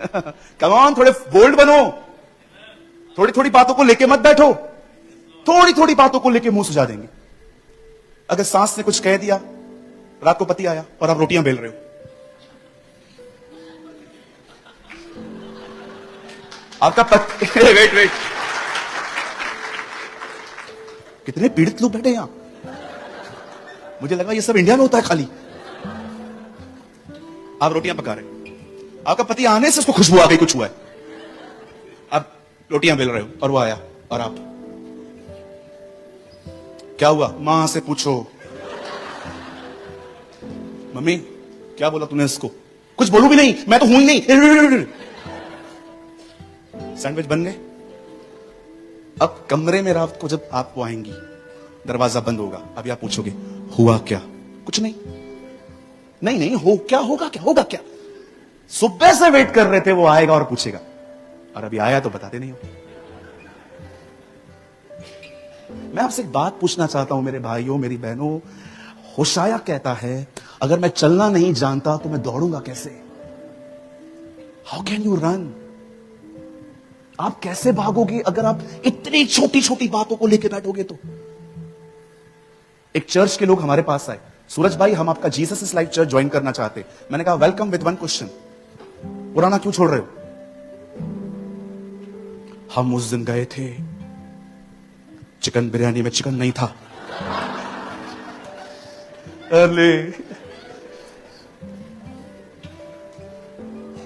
Come on, थोड़े bold बनो, थोड़ी थोड़ी बातों को लेके मत बैठो, थोड़ी थोड़ी बातों को लेके मुंह सुझा देंगे। अगर सास ने कुछ कह दिया, रात को पति आया और आप रोटियां बेल रहे हो, आपका पति वेट, कितने पीड़ित लोग बैठे यहां, मुझे लगा ये सब इंडिया में होता है खाली। आप रोटियां पका रहे हो, आपका पति आने से उसको खुशबू आ गई, कुछ हुआ है, आप रोटियां बेल रहे हो और वो आया और आप, क्या हुआ? मां से पूछो, मम्मी क्या बोला तूने इसको? कुछ बोलू भी नहीं, मैं तो हूं ही नहीं। सैंडविच बन गए। अब कमरे में रात को जब आप वो आएंगी, दरवाजा बंद होगा, अभी आप पूछोगे हुआ क्या? कुछ नहीं, नहीं हो क्या, होगा क्या? सुबह से वेट कर रहे थे, वो आएगा और पूछेगा, और अभी आया तो बताते नहीं हो। मैं आपसे एक बात पूछना चाहता हूं मेरे भाइयों, मेरी बहनों। होशाया कहता है, अगर मैं चलना नहीं जानता तो मैं दौड़ूंगा कैसे? How can you run? आप कैसे भागोगे अगर आप इतनी छोटी छोटी बातों को लेकर बैठोगे तो? एक चर्च के लोग हमारे पास आए, सूरज भाई हम आपका Jesus is life church join करना चाहते। मैंने कहा वेलकम विद वन क्वेश्चन, पुराना क्यों छोड़ रहे हो? हम उस दिन गए थे, चिकन बिरयानी में चिकन नहीं था। अरे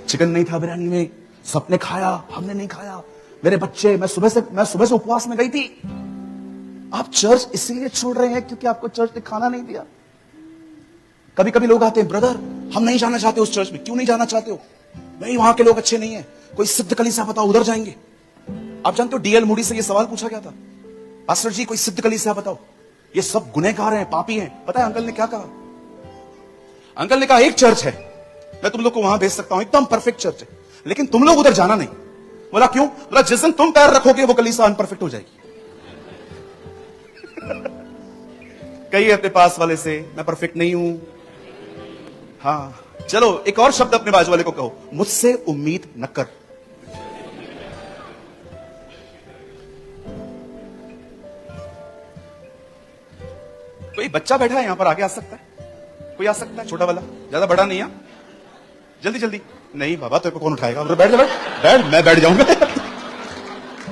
चिकन नहीं था बिरयानी में, सबने खाया, हमने नहीं खाया। मेरे बच्चे, मैं सुबह से उपवास में गई थी। आप चर्च इसीलिए छोड़ रहे हैं क्योंकि आपको चर्च ने खाना नहीं दिया। कभी कभी लोग आते हैं, ब्रदर हम नहीं जाना चाहते उस चर्च में। क्यों नहीं जाना चाहते हो? नहीं, वहां के लोग अच्छे नहीं है, कोई सिद्ध कलीसिया बताओ, उधर जाएंगे। आप जानते हो डीएल मूडी से यह सवाल पूछा गया था, पास्टर जी कोई सिद्ध कलीसिया बताओ, ये सब गुनहगार हैं, पापी हैं। पता है अंकल ने क्या कहा? अंकल ने कहा एक चर्च है, मैं तुम लोग को वहां भेज सकता हूं, एकदम परफेक्ट चर्च है, लेकिन तुम लोग उधर जाना नहीं। बोला क्यों? बोला जिस दिन तुम पैर रखोगे वो कलीसिया अनपरफेक्ट हो जाएगी। कहिए अपने पास वाले से, मैं परफेक्ट नहीं हूं। हाँ चलो एक और शब्द अपने बाजू वाले को कहो, मुझसे उम्मीद न कर। कोई बच्चा बैठा है यहां पर, आगे आ सकता है? कोई आ सकता है? छोटा वाला, ज्यादा बड़ा नहीं है, जल्दी जल्दी। नहीं बाबा तेरे को कौन उठाएगा? उधर बैठ जा, बैठ, मैं बैठ जाऊंगा।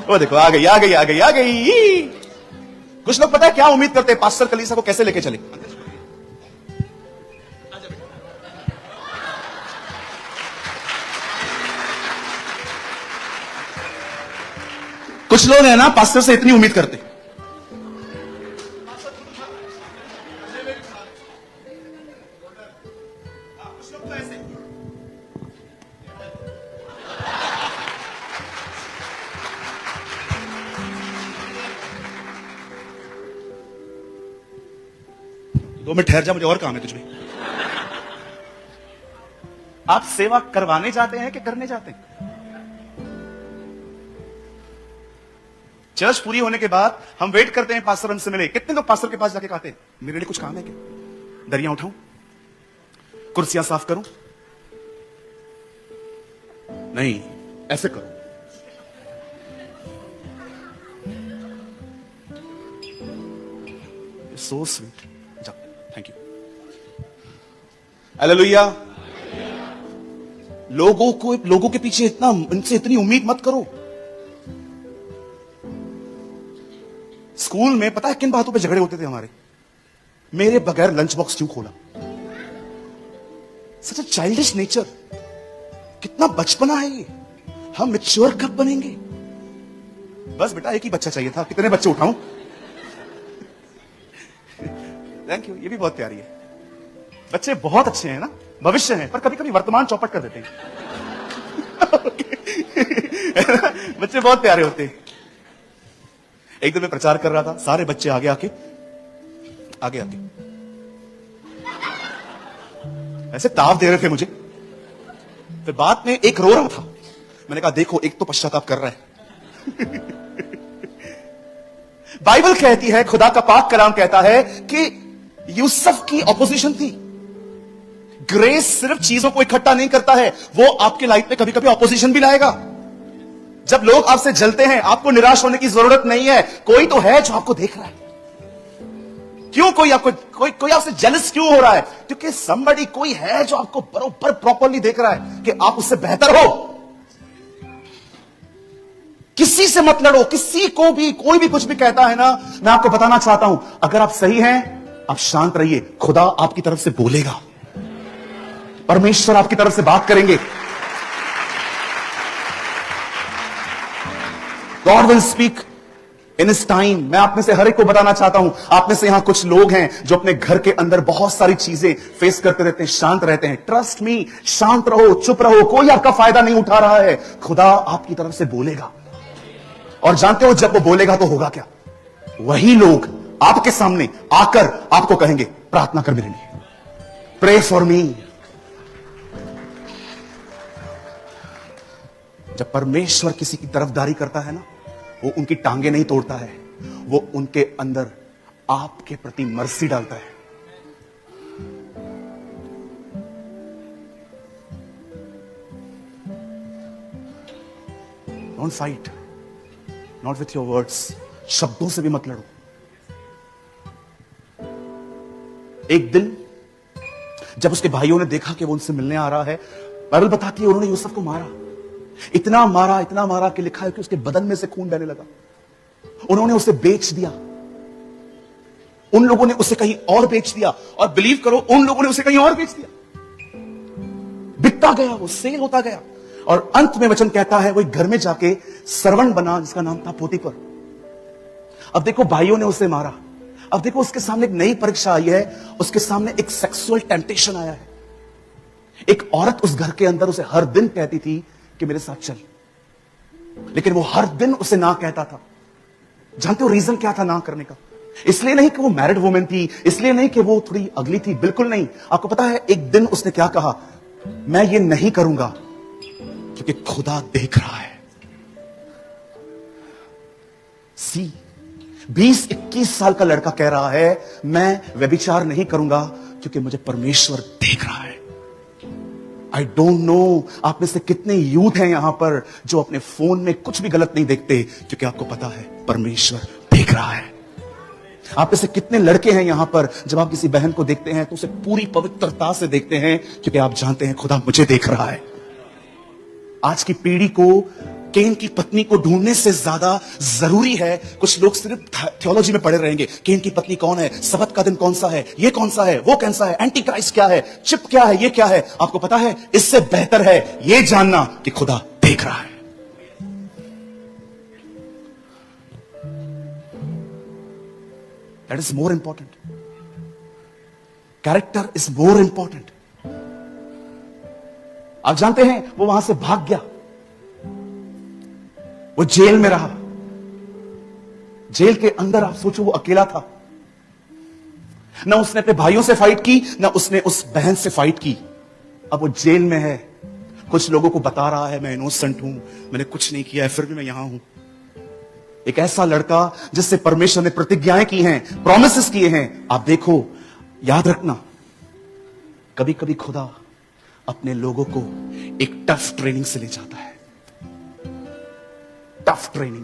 वो देखो आ गई आ गई आ गई आ गई। कुछ लोग पता है क्या उम्मीद करते हैं, पास्टर कलीसिया को कैसे लेके चले। कुछ लोग हैं ना पास्टर से इतनी उम्मीद करते, कुछ लोग तो ऐसे। दो मिनट ठहर जा, मुझे और काम है तुझमें। आप सेवा करवाने जाते हैं कि करने जाते हैं? चर्च पूरी होने के बाद हम वेट करते हैं पास्टर हमसे मिले। कितने लोग पास्टर के पास जाके कहते हैं मेरे लिए कुछ काम है क्या? दरिया उठाऊं, कुर्सियां साफ करूं? नहीं, ऐसे करो। सो स्वीट, जाओ, थैंक यू, हालेलुया। लोगों के पीछे इनसे इतनी उम्मीद मत करो। स्कूल में पता है किन बातों पे झगड़े होते थे हमारे? मेरे बगैर लंच बॉक्स क्यों खोला? सच अ चाइल्डिश नेचर। कितना बचपना है ये। हम मैच्योर कब बनेंगे? बस बेटा एक ही बच्चा चाहिए था, कितने बच्चे उठाऊं? थैंक यू, ये भी बहुत प्यारी है। बच्चे बहुत अच्छे हैं ना, भविष्य है, पर कभी कभी वर्तमान चौपट कर देते हैं। बच्चे बहुत प्यारे होते हैं। एक दिन मैं प्रचार कर रहा था, सारे बच्चे आगे आके ऐसे ताव दे रहे थे मुझे। फिर बाद में एक रो रहा था, मैंने कहा देखो एक तो पश्चाताप कर रहा है। बाइबल कहती है, खुदा का पाक कलाम कहता है कि यूसुफ की ऑपोजिशन थी। ग्रेस सिर्फ चीजों को इकट्ठा नहीं करता है, वो आपके लाइफ में कभी कभी ऑपोजिशन भी लाएगा। जब लोग आपसे जलते हैं, आपको निराश होने की जरूरत नहीं है। कोई तो है जो आपको देख रहा है। क्यों कोई आपसे जेलस क्यों हो रहा है? क्योंकि somebody कोई है जो आपको बरोबर प्रॉपरली देख रहा है कि आप उससे बेहतर हो। किसी से मत लड़ो, किसी को भी कोई भी कुछ भी कहता है ना, मैं आपको बताना चाहता हूं, अगर आप सही हैं, आप शांत रहिए। खुदा आपकी तरफ से बोलेगा, परमेश्वर आपकी तरफ से बात करेंगे। गॉड विल स्पीक इन इस टाइम। मैं आप में से हर एक को बताना चाहता हूं, आप में से यहां कुछ लोग हैं जो अपने घर के अंदर बहुत सारी चीजें फेस करते रहते हैं, शांत रहते हैं। ट्रस्ट मी, शांत रहो, चुप रहो, कोई आपका फायदा नहीं उठा रहा है। खुदा आपकी तरफ से बोलेगा, और जानते हो जब वो बोलेगा तो होगा क्या? वही लोग आपके सामने आकर आपको कहेंगे, प्रार्थना कर मेरे लिए, प्रे फॉर मी। जब परमेश्वर किसी की तरफदारी करता है ना, वो उनकी टांगे नहीं तोड़ता है, वो उनके अंदर आपके प्रति मर्सी डालता है। Don't fight, not with your words. शब्दों से भी मत लड़ो। एक दिन जब उसके भाइयों ने देखा कि वो उनसे मिलने आ रहा है, बाइबल बताती है उन्होंने यूसुफ को मारा। इतना मारा कि लिखा है कि उसके बदन में से खून बहने लगा। उन्होंने उसे बेच दिया, उन लोगों ने उसे कहीं और बेच दिया, और बिलीव करो उन लोगों ने उसे कहीं और बेच दिया। बिकता गया, वो सेल होता गया, और अंत में वचन कहता है वो एक घर में जाके सर्वेंट बना जिसका नाम था पोतीफर। अब देखो भाइयों ने उसे मारा, अब देखो उसके सामने एक नई परीक्षा आई है, उसके सामने एक सेक्सुअल टेम्पटेशन आया है। एक औरत उस घर के अंदर उसे हर दिन कहती थी कि मेरे साथ चल, लेकिन वो हर दिन उसे ना कहता था। जानते हो रीजन क्या था ना करने का? इसलिए नहीं कि वो मैरिड वुमेन थी, इसलिए नहीं कि वो थोड़ी अगली थी, बिल्कुल नहीं। आपको पता है एक दिन उसने क्या कहा? मैं ये नहीं करूंगा क्योंकि खुदा देख रहा है। सी 20-21 साल का लड़का कह रहा है मैं व्यभिचार नहीं करूंगा क्योंकि मुझे परमेश्वर देख रहा है। आई डोंट नो आप में से कितने यूथ हैं यहां पर जो अपने फोन में कुछ भी गलत नहीं देखते, क्योंकि आपको पता है परमेश्वर देख रहा है। आप में से कितने लड़के हैं यहां पर जब आप किसी बहन को देखते हैं तो उसे पूरी पवित्रता से देखते हैं, क्योंकि आप जानते हैं खुदा मुझे देख रहा है। आज की पीढ़ी को केन की पत्नी को ढूंढने से ज्यादा जरूरी है, कुछ लोग सिर्फ थियोलॉजी में पड़े रहेंगे। केन की पत्नी कौन है, सबत का दिन कौन सा है, ये कौन सा है, वो कौन सा है, एंटी क्राइस्ट क्या है, चिप क्या है, ये क्या है। आपको पता है इससे बेहतर है ये जानना कि खुदा देख रहा है। That is more important. Character is more important. आप जानते हैं वो वहां से भाग गया, वो जेल में रहा। जेल के अंदर आप सोचो वो अकेला था, ना उसने अपने भाइयों से फाइट की, ना उसने उस बहन से फाइट की। अब वो जेल में है, कुछ लोगों को बता रहा है मैं इनोसेंट हूं, मैंने कुछ नहीं किया है, फिर भी मैं यहां हूं। एक ऐसा लड़का जिससे परमेश्वर ने प्रतिज्ञाएं की हैं, प्रॉमिसेस किए हैं। आप देखो, याद रखना, कभी कभी खुदा अपने लोगों को एक टफ ट्रेनिंग से ले जाता है। Tough training.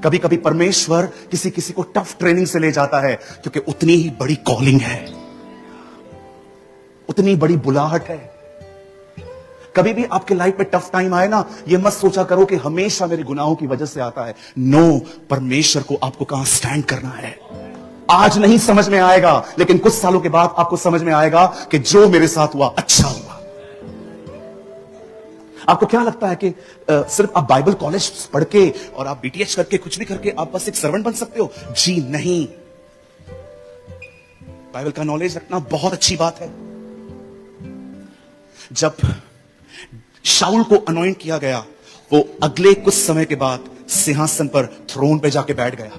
कभी कभी परमेश्वर किसी किसी को टफ ट्रेनिंग से ले जाता है क्योंकि उतनी ही बड़ी कॉलिंग है, उतनी बड़ी बुलाहट है। कभी भी आपके लाइफ में टफ टाइम आए ना, ये मत सोचा करो कि हमेशा मेरे गुनाहों की वजह से आता है। नो, परमेश्वर को आपको कहां स्टैंड करना है। आज नहीं समझ में आएगा, लेकिन कुछ सालों के बाद आपको समझ में आएगा कि जो मेरे साथ हुआ अच्छा हुआ। आपको क्या लगता है कि सिर्फ आप बाइबल कॉलेज पढ़ के और आप बीटीएच करके कुछ भी करके आप बस एक सर्वेंट बन सकते हो? जी नहीं। बाइबल का नॉलेज रखना बहुत अच्छी बात है। जब शाऊल को अनॉइंट किया गया, वो अगले कुछ समय के बाद सिंहासन पर, थ्रोन पे जाके बैठ गया।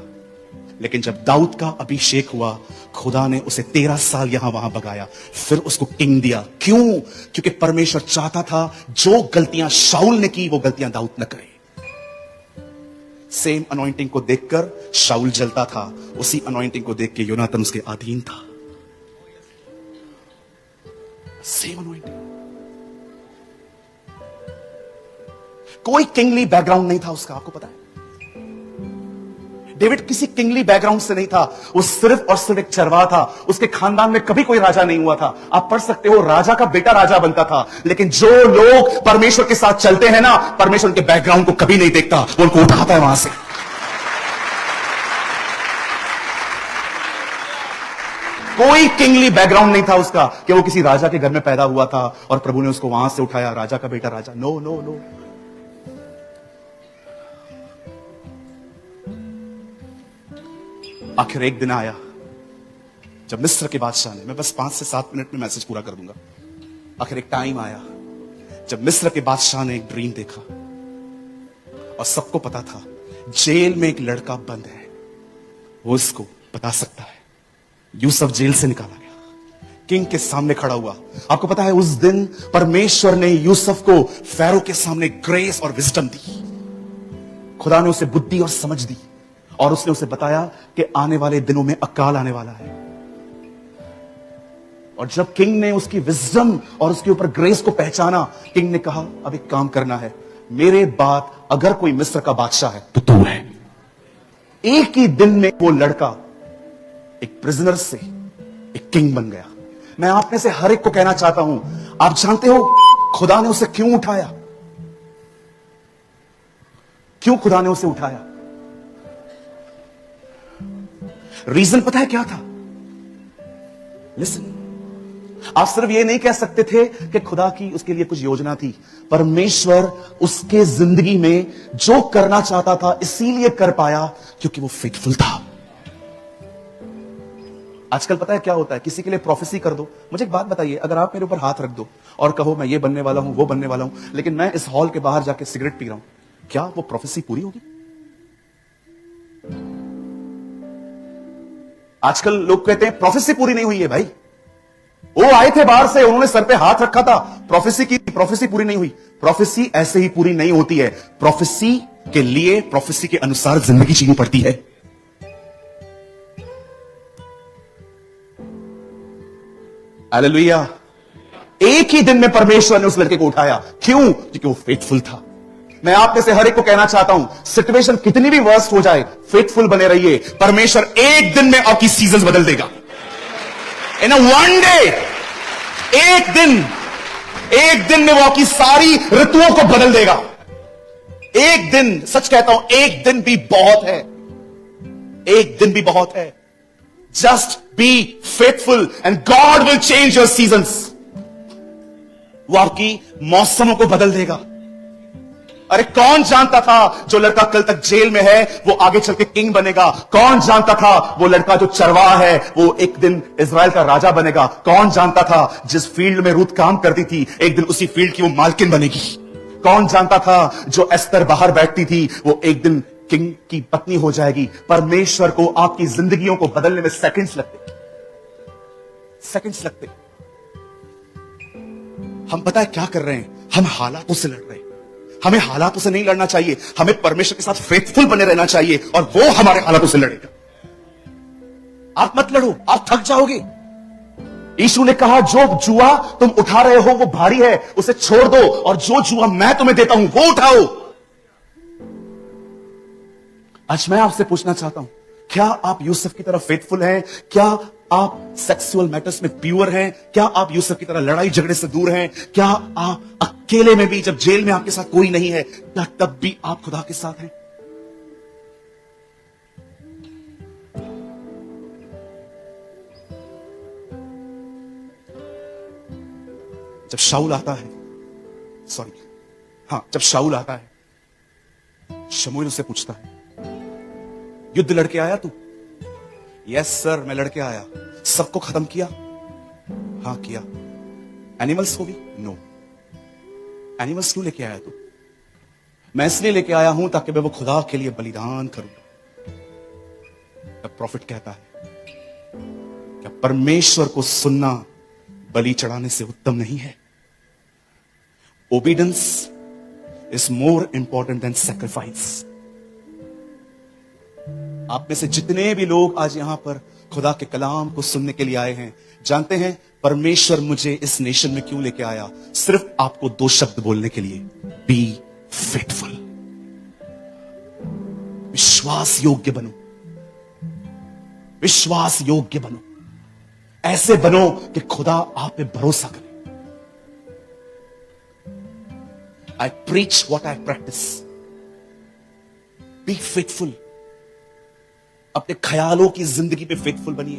लेकिन जब दाऊद का अभिषेक हुआ, खुदा ने उसे 13 साल यहां वहां भगाया, फिर उसको किंग दिया। क्यों? क्योंकि परमेश्वर चाहता था जो गलतियां शाऊल ने की वो गलतियां दाऊद न करे। सेम अनॉइंटिंग को देखकर शाऊल जलता था, उसी अनॉइंटिंग को देख के योनातन उसके अधीन था। Same anointing. कोई किंगली बैकग्राउंड नहीं था उसका, आपको पता है। डेविड किसी किंगली बैकग्राउंड से नहीं था, वो सिर्फ और सिर्फ एक चरवाहा था। उसके खानदान में कभी कोई राजा नहीं हुआ था। आप पढ़ सकते हो, राजा का बेटा राजा बनता था। लेकिन जो लोग परमेश्वर के साथ चलते हैं ना, परमेश्वर उनके बैकग्राउंड को कभी नहीं देखता, वो उनको उठाता है वहां से। कोई किंगली बैकग्राउंड नहीं था उसका कि वो किसी राजा के घर में पैदा हुआ था और प्रभु ने उसको वहां से उठाया, राजा का बेटा राजा। No no no. आखिर एक दिन आया जब मिस्र के बादशाह ने, मैं बस 5 से 7 मिनट में मैसेज पूरा कर दूंगा। आखिर एक टाइम आया जब मिस्र के बादशाह ने एक ड्रीम देखा और सबको पता था जेल में एक लड़का बंद है, वो इसको बता सकता है। यूसुफ जेल से निकाला गया, किंग के सामने खड़ा हुआ। आपको पता है उस दिन परमेश्वर ने यूसुफ को फैरो के सामने ग्रेस और विजडम दी। खुदा ने उसे बुद्धि और समझ दी और उसने उसे बताया कि आने वाले दिनों में अकाल आने वाला है। और जब किंग ने उसकी विजडम और उसके ऊपर ग्रेस को पहचाना, किंग ने कहा अब एक काम करना है, मेरे बाद अगर कोई मिस्र का बादशाह है तो तू है। एक ही दिन में वो लड़का एक प्रिजनर से एक किंग बन गया। मैं आप में से हर एक को कहना चाहता हूं, आप जानते हो खुदा ने उसे क्यों उठाया? क्यों खुदा ने उसे उठाया? रीजन पता है क्या था? लिसन, आप सिर्फ ये नहीं कह सकते थे कि खुदा की उसके लिए कुछ योजना थी। परमेश्वर उसके जिंदगी में जो करना चाहता था इसीलिए कर पाया क्योंकि वो फेथफुल था। आजकल पता है क्या होता है, किसी के लिए प्रोफेसी कर दो। मुझे एक बात बताइए, अगर आप मेरे ऊपर हाथ रख दो और कहो मैं ये बनने वाला हूं, वो बनने वाला हूं, लेकिन मैं इस हॉल के बाहर जाके सिगरेट पी रहा हूं, क्या वो प्रोफेसी पूरी होगी? आजकल लोग कहते हैं प्रोफेसी पूरी नहीं हुई है। भाई वो आए थे बाहर से, उन्होंने सर पे हाथ रखा था, प्रोफेसी की, प्रोफेसी पूरी नहीं हुई। प्रोफेसी ऐसे ही पूरी नहीं होती है। प्रोफेसी के लिए प्रोफेसी के अनुसार जिंदगी जीनी पड़ती है। हालेलुया। एक ही दिन में परमेश्वर ने उस लड़के को उठाया। क्यों? क्योंकि वो फेथफुल था। मैं आप में से हर एक को कहना चाहता हूं, सिचुएशन कितनी भी वर्स्ट हो जाए, फेथफुल बने रहिए। परमेश्वर एक दिन में आपकी सीजन्स बदल देगा। इन अ वन डे, एक दिन में वो आपकी सारी ऋतुओं को बदल देगा। एक दिन, सच कहता हूं, एक दिन भी बहुत है। एक दिन भी बहुत है। Just be faithful and God will change your seasons. वो आपकी मौसमों को बदल देगा। अरे कौन जानता था जो लड़का कल तक जेल में है वो आगे चल के किंग बनेगा? कौन जानता था वो लड़का जो चरवाहा है वो एक दिन इजराइल का राजा बनेगा? कौन जानता था जिस फील्ड में रूथ काम करती थी एक दिन उसी फील्ड की वो मालकिन बनेगी? कौन जानता था जो एस्तर बाहर बैठती थी वो एक दिन किंग की पत्नी हो जाएगी? परमेश्वर को आपकी जिंदगियों को बदलने में सेकंड्स लगते। हम पता है क्या कर रहे हैं? हम हालातों से लड़ रहे हैं। हमें हालातों से नहीं लड़ना चाहिए, हमें परमेश्वर के साथ फेथफुल बने रहना चाहिए और वो हमारे हालातों से लड़ेगा। आप मत लड़ो, आप थक जाओगे। यीशु ने कहा जो जुआ तुम उठा रहे हो वो भारी है, उसे छोड़ दो और जो जुआ मैं तुम्हें देता हूं वो उठाओ। आज मैं आपसे पूछना चाहता हूं, क्या आप यूसुफ की तरह फेथफुल हैं? क्या आप सेक्सुअल मैटर्स में प्योर हैं? क्या आप यूसुफ की तरह लड़ाई झगड़े से दूर हैं? क्या आप अकेले में भी, जब जेल में आपके साथ कोई नहीं है, क्या तब भी आप खुदा के साथ हैं? जब शाऊल आता है, जब शाऊल आता है, शमूएल उससे पूछता है, युद्ध लड़के आया तू? यस सर, मैं लड़के आया। सबको खत्म किया? हां किया। एनिमल्स को भी? नो। एनिमल्स क्यों लेके आया तू? मैं इसलिए लेके आया हूं ताकि मैं वो खुदा के लिए बलिदान करूं। प्रॉफिट कहता है क्या परमेश्वर को सुनना बलि चढ़ाने से उत्तम नहीं है? Obedience is more important than sacrifice. आप में से जितने भी लोग आज यहां पर खुदा के कलाम को सुनने के लिए आए हैं। जानते हैं परमेश्वर मुझे इस नेशन में क्यों लेके आया? सिर्फ आपको दो शब्द बोलने के लिए, बी फेथफुल। विश्वास योग्य बनो, विश्वास योग्य बनो, ऐसे बनो कि खुदा आप पे भरोसा करे। I preach what I practise. Be faithful. अपने ख्यालों की जिंदगी पे फेथफुल बनिए,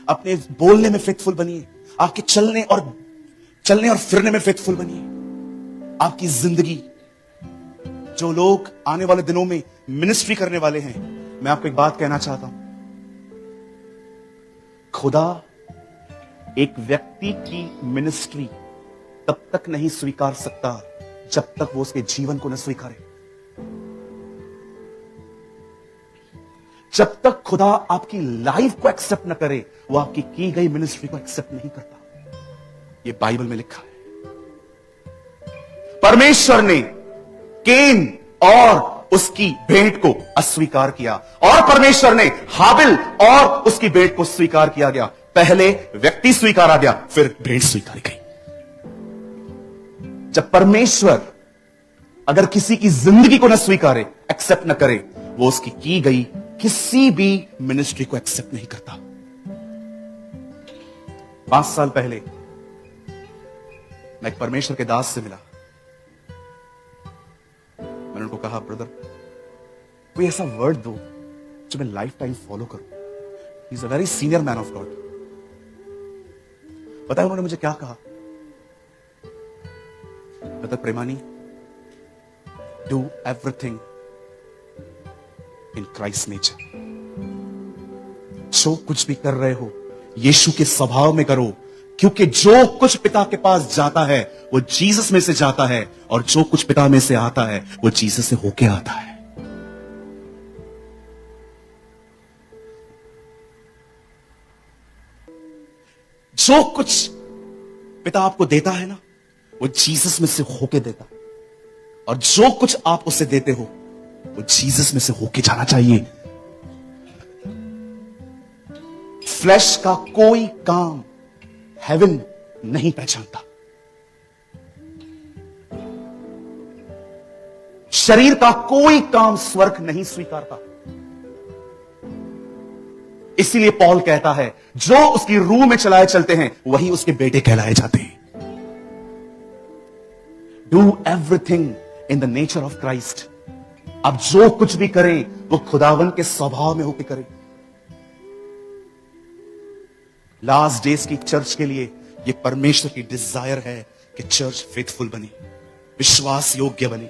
अपने बोलने में फेथफुल बनिए, आपके चलने और फिरने में फेथफुल बनिए। आपकी जिंदगी, जो लोग आने वाले दिनों में मिनिस्ट्री करने वाले हैं, मैं आपको एक बात कहना चाहता हूं। खुदा एक व्यक्ति की मिनिस्ट्री तब तक नहीं स्वीकार सकता जब तक वो उसके जीवन को न स्वीकारे। जब तक खुदा आपकी लाइफ को एक्सेप्ट न करे, वो आपकी की गई मिनिस्ट्री को एक्सेप्ट नहीं करता। ये बाइबल में लिखा है। परमेश्वर ने केन और उसकी भेंट को अस्वीकार किया, और परमेश्वर ने हाबिल और उसकी भेंट को स्वीकार किया गया। पहले व्यक्ति स्वीकारा गया, फिर भेंट स्वीकारी गई। जब परमेश्वर अगर किसी की जिंदगी को न स्वीकारे, एक्सेप्ट न करे, वो उसकी की गई किसी भी मिनिस्ट्री को एक्सेप्ट नहीं करता। 5 साल पहले मैं एक परमेश्वर के दास से मिला। मैंने उनको कहा, ब्रदर कोई ऐसा वर्ड दो जो मैं लाइफ टाइम फॉलो करूं। He is a very senior man of God. पता है उन्होंने मुझे क्या कहा? Brother Premani, do everything in Christ nature. जो कुछ भी कर रहे हो यीशु के स्वभाव में करो, क्योंकि जो कुछ पिता के पास जाता है वो जीसस में से जाता है, और जो कुछ पिता में से आता है वो जीसस से होके आता है। जो कुछ पिता आपको देता है ना, वो जीसस में से होके देता है, और जो कुछ आप उसे देते हो वो जीसस में से होके जाना चाहिए। फ्लैश का कोई काम हेवन नहीं पहचानता। शरीर का कोई काम स्वर्ग नहीं स्वीकारता। इसीलिए पौल कहता है, जो उसकी रूह में चलाए चलते हैं वही उसके बेटे कहलाए जाते हैं। Do everything in the nature of Christ. अब जो कुछ भी करें वो खुदावन के स्वभाव में होकर करें। लास्ट डेज की चर्च के लिए ये परमेश्वर की डिजायर है कि चर्च फेथफुल बने, विश्वास योग्य बने।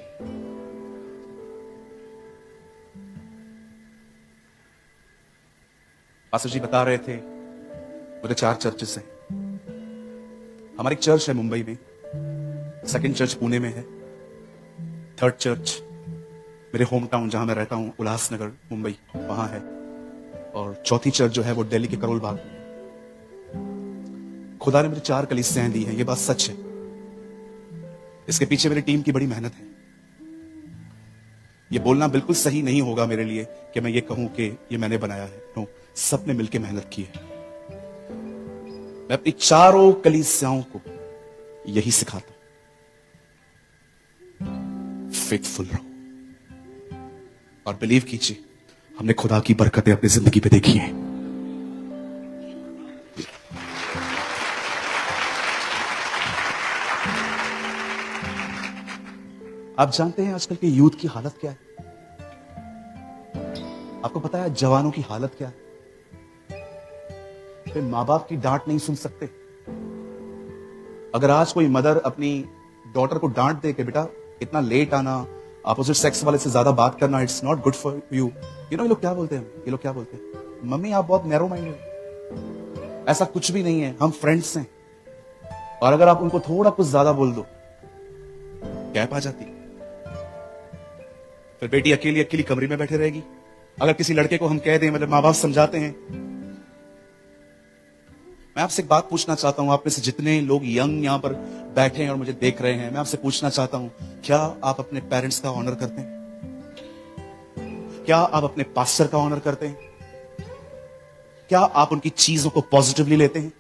पास्टर जी बता रहे थे मुझे 4 चर्चेस हैं। हमारी चर्च है मुंबई में, सेकंड चर्च पुणे में है, थर्ड चर्च मेरे होम टाउन जहां मैं रहता हूं उल्लासनगर मुंबई वहां है, और चौथी चर्च जो है वो दिल्ली के करोल बाग में। खुदा ने मुझे 4 कलीसियाएं दी हैं, ये बात सच है। इसके पीछे मेरी टीम की बड़ी मेहनत है। ये बोलना बिल्कुल सही नहीं होगा मेरे लिए कि मैं ये कहूं कि ये मैंने बनाया है। नो, सबने मिलकर मेहनत की है। मैं अपनी चारों कलीसियाओं को यही सिखाता हूं, फेथफुल रहो। और बिलीव कीजिए, हमने खुदा की बरकतें अपनी जिंदगी पे देखी हैं। आप जानते हैं आजकल के यूथ की हालत क्या है? आपको पता है जवानों की हालत क्या है? वे मां बाप की डांट नहीं सुन सकते। अगर आज कोई मदर अपनी डॉटर को डांट दे कि बेटा इतना लेट आना, अपोजिट सेक्स वाले से ज्यादा बात करना, it's not good for you. ये लोग क्या बोलते हैं? ये लोग क्या बोलते हैं? मम्मी आप बहुत नैरो माइंडेड हो। ऐसा कुछ भी नहीं है, हम फ्रेंड्स हैं। और अगर आप उनको थोड़ा कुछ ज्यादा बोल दो, गैप आ जाती। फिर बेटी अकेली अकेली कमरे में बैठे रहेगी। अगर किसी लड़के को हम कह दें, मतलब मां बाप समझाते हैं। मैं आपसे एक बात पूछना चाहता हूं, आप में से जितने लोग यंग यहां पर बैठे हैं और मुझे देख रहे हैं, मैं आपसे पूछना चाहता हूं, क्या आप अपने पेरेंट्स का ऑनर करते हैं? क्या आप अपने पास्टर का ऑनर करते हैं? क्या आप उनकी चीजों को पॉजिटिवली लेते हैं?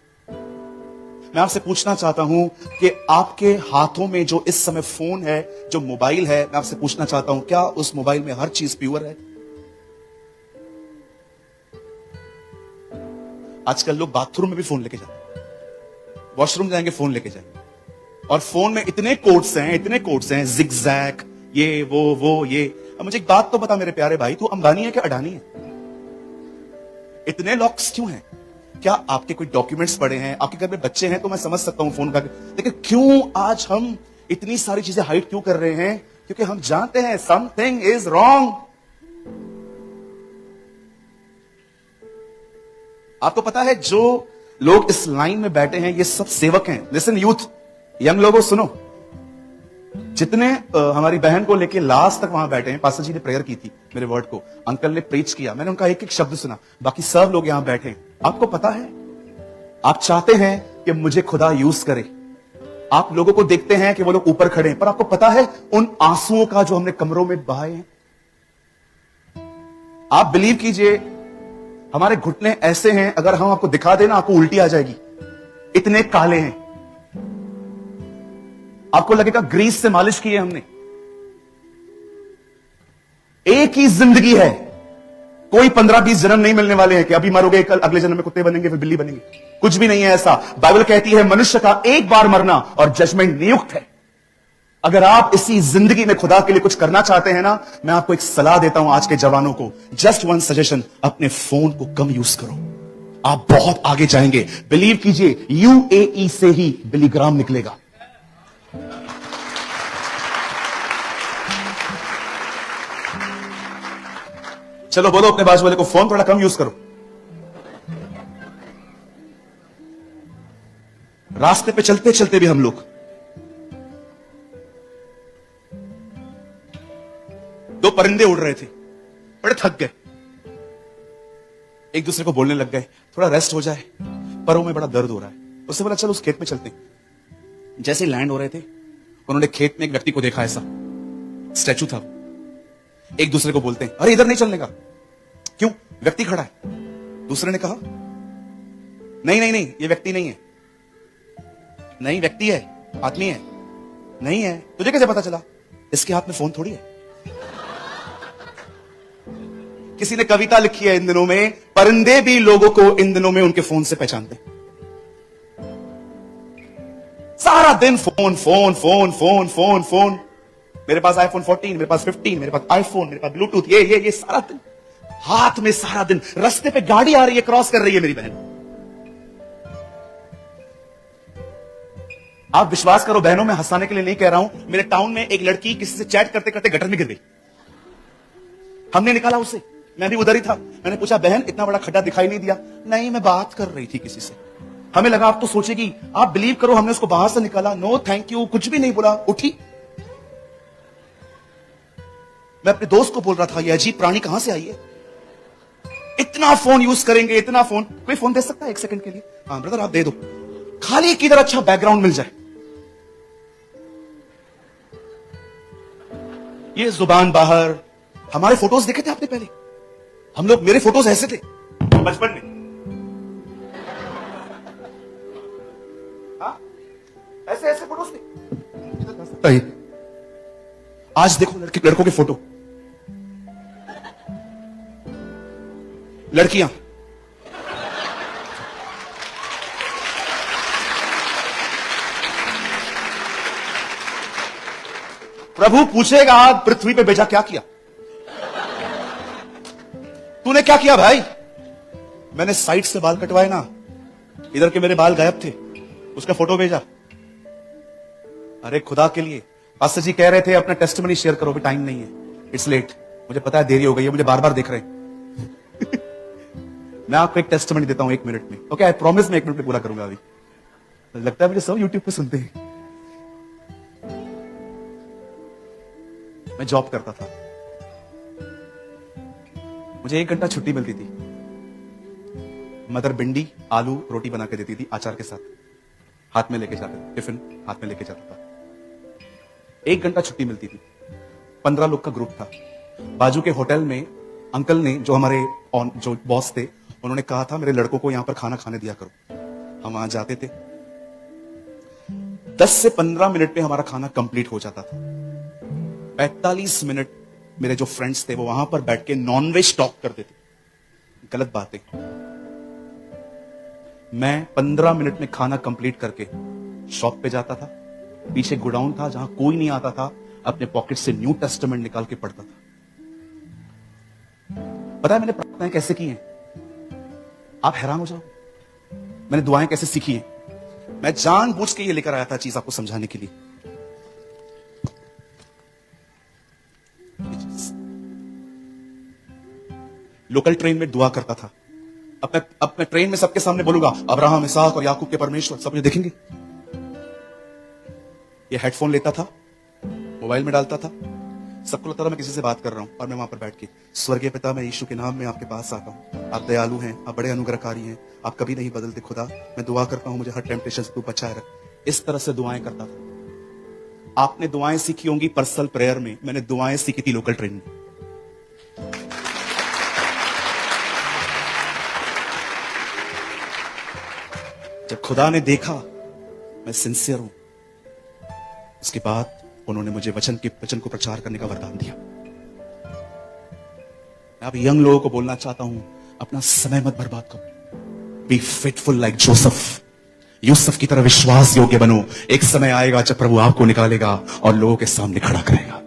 मैं आपसे पूछना चाहता हूं कि आपके हाथों में जो इस समय फोन है, जो मोबाइल है, मैं आपसे पूछना चाहता हूं, क्या उस मोबाइल में हर चीज प्योर है? आजकल लोग बाथरूम में भी फोन लेके जाते हैं, वॉशरूम जाएंगे फोन लेके जाएंगे, और फोन में इतने कोड्स हैं, जिगजैग, ये वो ये। अब मुझे एक बात तो बता मेरे प्यारे भाई, तू अंबानी है क्या अडानी है? इतने लॉक्स क्यों हैं? क्या आपके कोई डॉक्यूमेंट्स पड़े हैं? आपके घर में बच्चे हैं तो मैं समझ सकता हूं फोन का, लेकिन क्यों आज हम इतनी सारी चीजें हाइड क्यों कर रहे हैं? क्योंकि हम जानते हैं समथिंग इज रॉन्ग। आपको पता है जो लोग इस लाइन में बैठे हैं ये सब सेवक हैं। लिसन यूथ, यंग लोगों सुनो, जितने हमारी बहन को लेके लास्ट तक वहां बैठे हैं, पास्टर जी ने प्रेयर की थी मेरे वर्ड को, अंकल ने प्रीच किया, मैंने उनका एक एक शब्द सुना, बाकी सब लोग यहां बैठे हैं। आपको पता है, आप चाहते हैं कि मुझे खुदा यूज करे, आप लोगों को देखते हैं कि वो लोग ऊपर खड़े हैं, पर आपको पता है उन आंसुओं का जो हमने कमरों में बहाए हैं? आप बिलीव कीजिए, हमारे घुटने ऐसे हैं, अगर हम आपको दिखा देना आपको उल्टी आ जाएगी, इतने काले हैं, आपको लगेगा ग्रीस से मालिश की है हमने। एक ही जिंदगी है, कोई 15-20 जन्म नहीं मिलने वाले हैं कि अभी मरोगे कल अगले जन्म में कुत्ते बनेंगे फिर बिल्ली बनेंगे, कुछ भी नहीं है ऐसा। बाइबल कहती है मनुष्य का एक बार मरना और जजमेंट नियुक्त है। अगर आप इसी जिंदगी में खुदा के लिए कुछ करना चाहते हैं ना, मैं आपको एक सलाह देता हूं आज के जवानों को, जस्ट वन सजेशन, अपने फोन को कम यूज करो, आप बहुत आगे जाएंगे। बिलीव कीजिए, यूएई से ही बिलीग्राम निकलेगा। चलो बोलो अपने बाजू वाले को, फोन थोड़ा कम यूज करो। रास्ते पे चलते चलते भी हम लोग, दो परिंदे उड़ रहे थे, बड़े थक गए, एक दूसरे को बोलने लग गए थोड़ा रेस्ट हो जाए, परों में बड़ा दर्द हो रहा है। उससे बोला चलो उस खेत में चलते हैं। जैसे ही लैंड हो रहे थे, उन्होंने खेत में एक व्यक्ति को देखा, ऐसा स्टैचू था। एक दूसरे को बोलते हैं अरे इधर नहीं चलने का। क्यों? व्यक्ति खड़ा है। दूसरे ने कहा नहीं नहीं नहीं, ये व्यक्ति नहीं है। नहीं व्यक्ति है, आदमी है। नहीं है, तुझे कैसे पता चला? इसके हाथ में फोन थोड़ी है। किसी ने कविता लिखी है इन दिनों में, परिंदे भी लोगों को इन दिनों में उनके फोन से पहचानते। सारा दिन phone phone phone phone phone phone. मेरे पास आईफोन 14, मेरे पास 15, मेरे पास आईफोन, मेरे पास ब्लूटूथ, ये सारा दिन हाथ में, सारा दिन। रास्ते पे गाड़ी आ रही है, क्रॉस कर रही है मेरी बहन। आप विश्वास करो बहनों, मैं हंसाने के लिए नहीं कह रहा हूं, मेरे टाउन में एक लड़की किसी से चैट करते करते गटर में गिर गई। हमने निकाला उसे, मैं भी उधर ही था। मैंने पूछा बहन इतना बड़ा खड्डा दिखाई नहीं दिया? नहीं, मैं बात कर रही थी किसी से। हमें लगा आप तो सोचेगी। आप बिलीव करो, हमने उसको बाहर से निकाला, नो थैंक यू, कुछ भी नहीं बोला, उठी। मैं अपने दोस्त को बोल रहा था ये अजीब प्राणी कहां से आई है, इतना फोन यूज करेंगे, इतना फोन। कोई फोन दे सकता है एक सेकंड के लिए? हाँ ब्रदर आप दे दो, खाली किधर अच्छा बैकग्राउंड मिल जाए। ये जुबान बाहर। हमारे फोटोज देखे थे आपने पहले? हम लोग, मेरे फोटोज ऐसे थे बचपन में। हाँ ऐसे ऐसे फोटोज थे। आज देखो लड़कों के फोटो, लड़कियां प्रभु पूछेगा पृथ्वी पे भेजा क्या किया? तूने क्या किया भाई? मैंने साइड से बाल कटवाए ना, इधर के मेरे बाल गायब थे, उसका फोटो भेजा। अरे खुदा के लिए, पास्टर जी कह रहे थे अपना टेस्टिमनी शेयर करो, भी टाइम नहीं है, इट्स लेट। मुझे पता है देरी हो गई है, मुझे बार बार देख रहे हैं। मैं आपको एक टेस्टिमनी देता हूं 1 मिनट में, ओके? आई प्रॉमिस मैं 1 मिनट में पूरा करूंगा। अभी लगता है मुझे सब यूट्यूब पे सुनते हैं। मैं जॉब करता था, मुझे 1 घंटा छुट्टी मिलती थी। मदर भिंडी आलू रोटी बना के देती थी अचार के साथ, हाथ में लेके जाते, टिफिन हाथ में लेके जाता था। 1 घंटा छुट्टी मिलती थी। 15 लोग का ग्रुप था। बाजू के होटल में अंकल ने, जो हमारे जो बॉस थे, उन्होंने कहा था मेरे लड़कों को यहां पर खाना खाने दिया करो। हम वहां जाते थे, 10 से 15 मिनट में हमारा खाना कंप्लीट हो जाता था। 45 मिनट मेरे जो फ्रेंड्स थे वो वहां पर बैठ के नॉनवेज टॉक करते थे, गलत बातें। मैं 15 मिनट में खाना कंप्लीट करके शॉप पे जाता था। पीछे गोडाउन था जहां कोई नहीं आता था, अपने पॉकेट से न्यू टेस्टामेंट निकाल के पढ़ता था। पता है मैंने प्रार्थनाएं कैसे की हैं? आप हैरान हो जाओ, मैंने दुआएं कैसे सीखी हैं। मैं जानबूझ के ये लेकर आया था चीज आपको समझाने के लिए। लोकल ट्रेन में दुआ करता था। अब मैं ट्रेन में सबके सामने बोलूंगा अब्राहम, इसहाक और याकूब के परमेश्वर, सब मुझे देखेंगे। ये हेडफोन लेता था, मोबाइल में डालता था, सबको लगता था मैं किसी से बात कर रहा हूं, और मैं वहां पर बैठ के स्वर्गीय पिता, मैं यीशु के नाम में आपके पास आता हूं। आप दयालु हैं, आप बड़े अनुग्रहकारी हैं, आप कभी नहीं बदलते खुदा। मैं दुआ करता हूं मुझे हर टेम्पटेशन से तू बचाए रख। इस तरह से दुआएं करता था। आपने दुआएं सीखी होंगी पर्सनल प्रेयर में, मैंने दुआएं सीखी थी लोकल ट्रेन में। जब खुदा ने देखा मैं सिंसियर हूं, उसके बाद उन्होंने मुझे वचन को प्रचार करने का वरदान दिया। मैं अब यंग लोगों को बोलना चाहता हूं, अपना समय मत बर्बाद करो। Be faithful like Joseph, Yusuf की तरह विश्वास योग्य बनो। एक समय आएगा जब प्रभु आपको निकालेगा और लोगों के सामने खड़ा करेगा।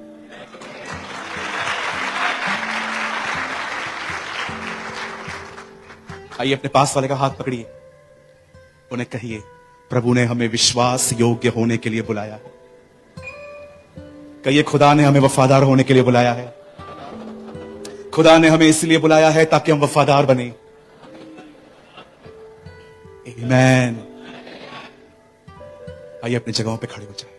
आइए अपने पास वाले का हाथ पकड़िए, उन्हें कहिए प्रभु ने हमें विश्वास योग्य होने के लिए बुलाया है। कहिए खुदा ने हमें वफादार होने के लिए बुलाया है। खुदा ने हमें इसलिए बुलाया है ताकि हम वफादार बने। आमीन। आइए अपनी जगहों पे खड़े हो जाए।